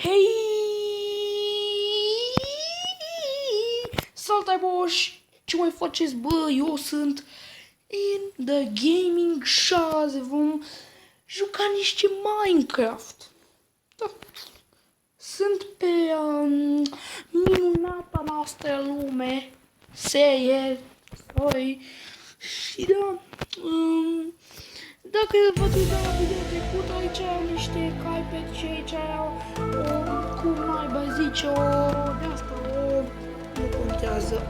Hei! Saltai, boș! Ce mai faceți, bă? Eu sunt in the gaming 6. Vom juca niște Minecraft. Da. Sunt pe minunata noastră lume. Serie 2. Și da, dacă v-ați uitat la video trecut, aici au niște carpet și aici au cum naiba zice, nu contează,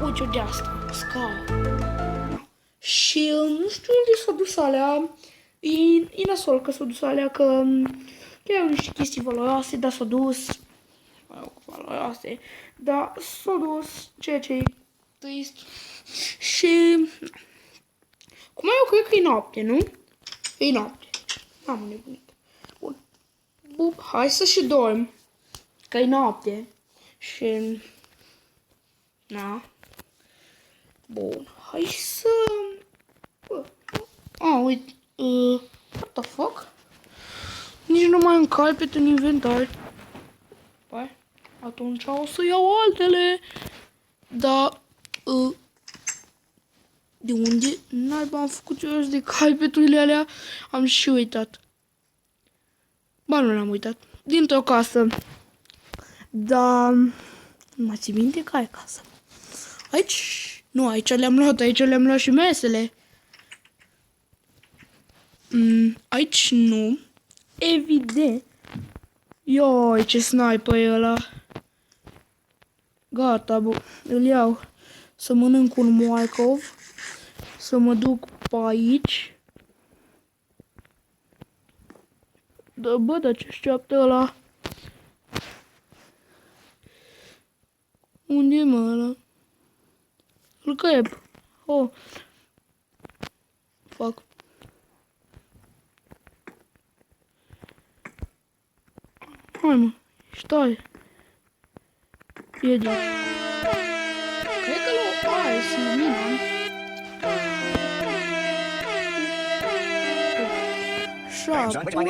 uite de asta, scară. Și nu știu unde s-a dus alea, e nasol că s-a dus alea, că chiar au niște chestii valoroase, dar s-a dus, valoroase, dar s-a dus, ceea ce e trist. Și cum eu cred că e noapte, nu? E noapte. Am nebunit. Bun. Bun, hai să și dorm. Că e noapte. Și na. Bun. Hai să uite. What the fuck? Nici nu mai am carpet în inventar. Păi, atunci o să iau altele. Dar de unde naiba am făcut eu de carpeturile alea? Am și uitat. Ba, nu l-am uitat. Dintr-o casă. Dar nu mai țin minte care casă. Aici? Nu, aici le-am luat. Aici le-am luat și mesele. Aici nu. Evident. Ioi, ce sniper e ăla. Gata, bă. Îl iau. Să mănânc un moarcov. Să mă duc pe aici. Da, bă, dar ce așteaptă ăla? Unde e, mă, ăla? Îl căiep. Oh. Fac. Hai, mă. Stai. E de... Cred că l-o ai, sunt mine. Așa, până...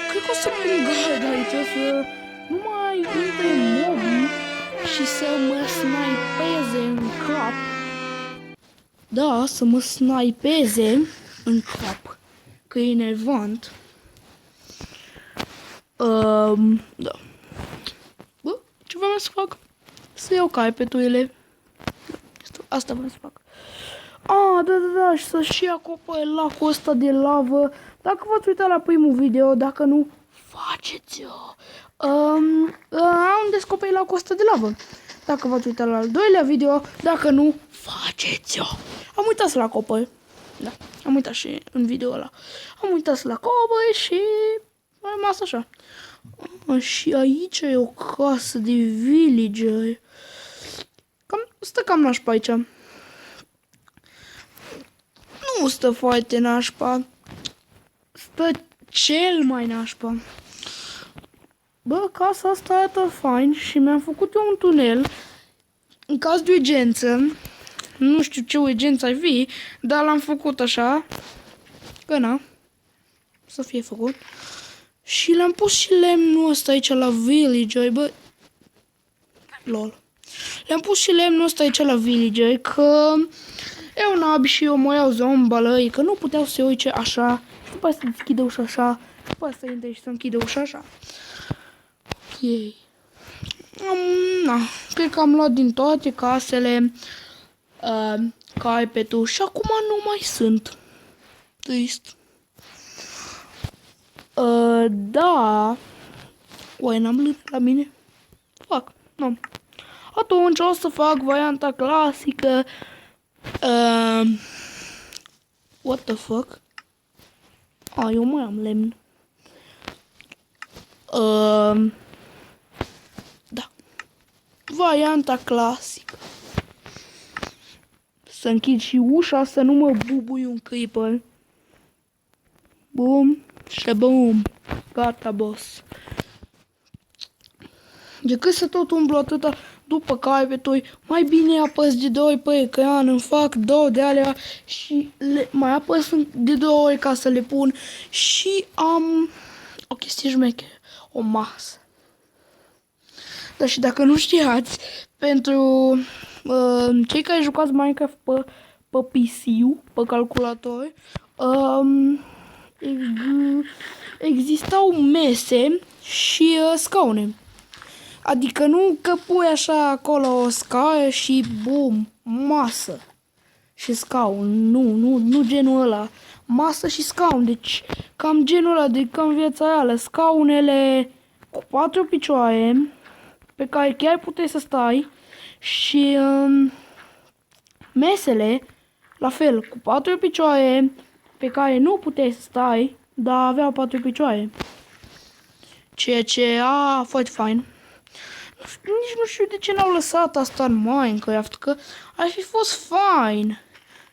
Cred că o să pun gard aici, să nu mai intre mobii și să mă snipeze în cap. Da, să mă snipeze în cap, că e enervant. Da. Bă, ce vreau să fac? Să iau carpeturile. Asta vreau să fac. Da, și să-și acopere lacul ăsta de lavă. Dacă v-ați uitat la primul video, dacă nu, faceți-o. Am descoperit lacul ăsta de lavă. Dacă v-ați uitat la al doilea video, dacă nu, faceți-o. Am uitat să-l acopere. Da, am uitat și în video ăla. Am uitat să-l acopere și a rămas așa. Și aici e o casă de villager. Stă cam nașpa aici. Nu stă foarte nașpa. Stă cel mai nașpa. Bă, casa asta arată fain și mi-am făcut eu un tunel în caz de urgență. Nu știu ce urgență ar fi, dar l-am făcut așa. Că na, să fie făcut. Și le-am pus și lemnul ăsta aici la villager, bă. Lol. Le-am pus și lemnul ăsta aici la villager, că eu nab și eu mă iau zombalăi, că nu puteau să se uice așa. Și după aia să deschidă ușa așa. Și după aia să intre și să închidă ușa așa. Ok. Na, cred că am luat din toate casele carpetul și acum nu mai sunt. Trist. Da. Oare n-am lânt la mine? Fac, nu. Atunci o să fac varianta clasică. What the fuck? Eu mai am lemn. Da. Varianta clasică. Să închid și ușa, să nu mă bubui un creeper. Bum. Și bum. Gata, boss. Decât să tot umblu atâta după carpeturi, mai bine apăs de 2 ori pe ecran, îmi fac 2 de alea și mai apăs de 2 ori ca să le pun și am o chestie șmecheră, o masă. Dar și dacă nu știați, pentru cei care jucați Minecraft pe PC-ul, pe calculator, existau mese și scaune. Adică nu că pui așa acolo o scaună și bum, masă și scaun. Nu genul ăla. Masă și scaun. Deci cam genul ăla de cam viața reală. Scaunele cu 4 picioare pe care chiar puteai să stai și mesele la fel cu 4 picioare pe care nu puteai să stai, dar aveau 4 picioare. Ceea ce foarte fain. Nici nu știu de ce n-au lăsat asta în Minecraft, că ar fi fost fain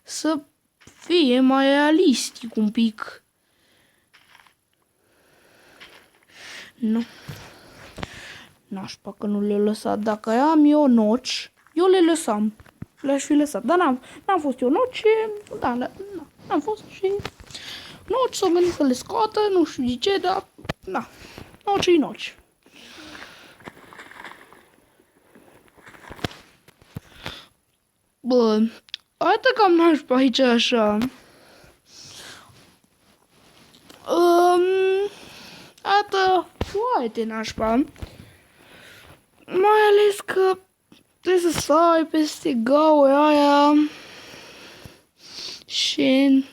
să fie mai realistic un pic. Nu. Nașpa că nu le-au lăsat. Dacă am eu noci, eu le lăsam. Le-aș fi lăsat. Dar n-am fost eu noci, n-am fost și noci s-au gândit să le scoată, nu știu de ce, dar noci. Bă, arată cam nașpa aici așa. Arată foarte nașpa. Mai ales că trebuie să sari peste gaura aia. Și,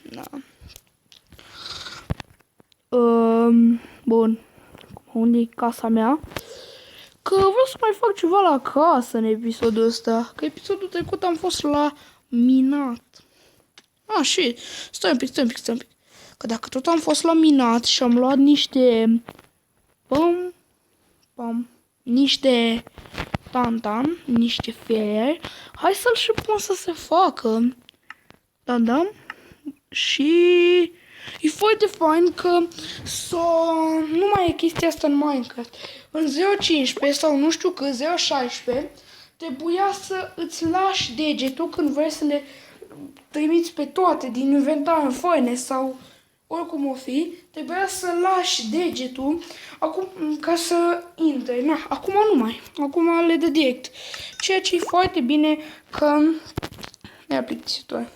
bun. Unde e casa mea? Că vreau să mai fac ceva la casă în episodul ăsta. Că episodul trecut am fost la minat. Și stai un pic. Că dacă tot am fost la minat și am luat niște niște tantan, niște fier, hai să-l și pun să se facă. Da. Și e foarte fain că nu mai e chestia asta în Minecraft. În 0.15 sau nu știu cât, 0.16, trebuia să îți lași degetul când vrei să le trimiți pe toate din inventar în foine sau oricum o fi, trebuia să lași degetul acum, ca să intre. Acum nu mai. Acum le dă direct. Ceea ce e foarte bine că e plictisitor.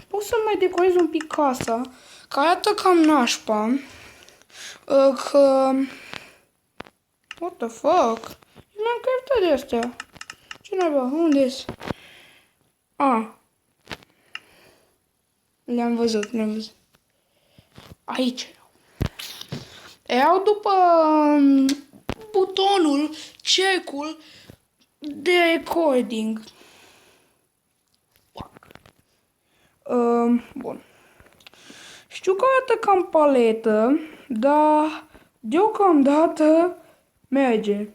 Pot să mai decorez un pic casa, că arată cam nașpa. Că... What the fuck? Mi-am craftat de astea. Ce naiba? Unde-s? Le-am văzut. Aici erau după butonul, cercul de recording. Bun. Știu că arată cam paletă, dar deocamdată merge.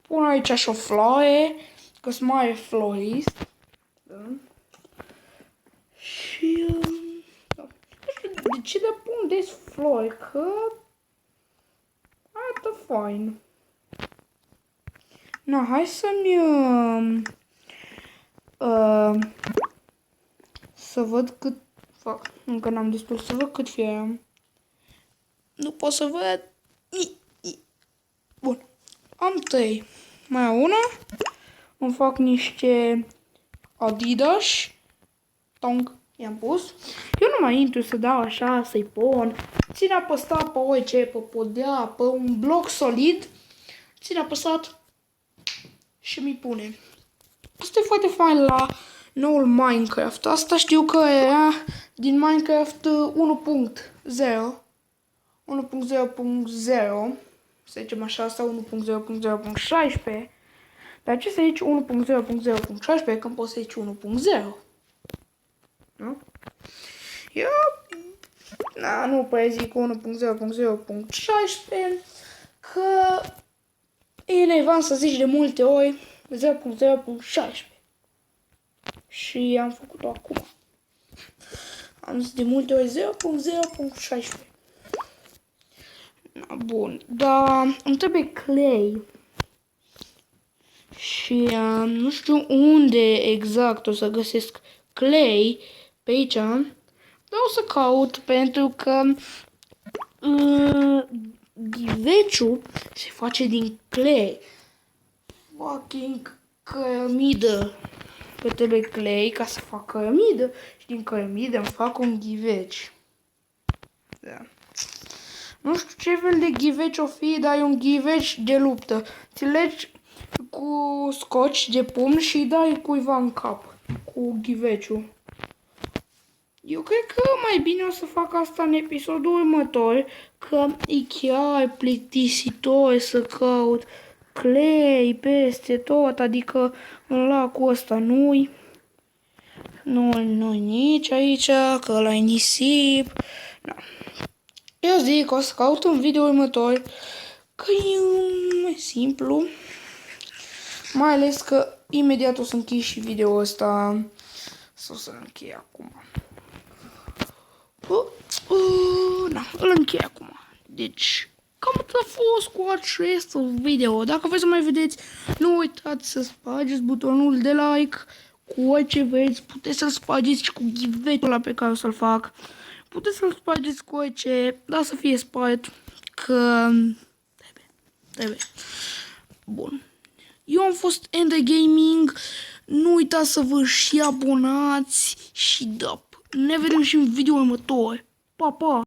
Pun aici și o floare, că sunt mai florist. Și... nu știu de ce de pun des flori, că arată fain. Hai să-mi... să văd cât fac. Încă n-am destul să văd cât fie am. Nu pot să văd. Bun. Am 3. Mai am una. Îmi fac niște Adidas. Tong. I-am pus. Eu nu mai intru să dau așa, să-i pun. Ține apăsat pe orice, pe podea, pe un bloc solid. Ține apăsat și mi pune. Asta e foarte fain la noul Minecraft. Asta știu că era din Minecraft 1.0. 1.0.0. Să zicem așa, sau 1.0.0.16. Dar ce să zici 1.0.0.16 când poți să zici 1.0? Nu? Eu nu prea zic 1.0.0.16 că e enervant să zici de multe ori 0.0.16. Și am făcut-o acum. Am zis de multe ori 0.0.16. Bun, dar îmi trebuie clay. Și nu știu unde exact o să găsesc clay pe aici. Dar o să caut pentru că Ghiveciul se face din clay. Fucking cărămidă. Că trebuie clay ca să fac cărămidă și din cărămidă îmi fac un ghiveci. Da. Nu știu ce fel de ghiveci o fi, dar e un ghiveci de luptă. Ți legi cu scoci de pumn și îi dai cuiva în cap cu ghiveciul. Eu cred că mai bine o să fac asta în episodul următor, că e chiar plictisitor să caut clay peste tot, adică în lacul ăsta nu-i nici aici, că ăla e nisip. Da. Eu zic că o să caut un video următor, că e mai simplu, mai ales că imediat o să închei și video ăsta, sau să-l închei acum. Da, îl închei acum. Deci, cam atât a fost cu acest video. Dacă vreți să mai vedeți, nu uitați să spargeți butonul de like. Cu orice vreți, puteți să-l spargeți și cu ghiveciul ăla pe care o să-l fac. Puteți să-l spargeți cu orice, dar să fie spart, că trebuie. Bun. Eu am fost Ender Gaming. Nu uitați să vă și abonați și da, ne vedem și în video următor. Pa, pa!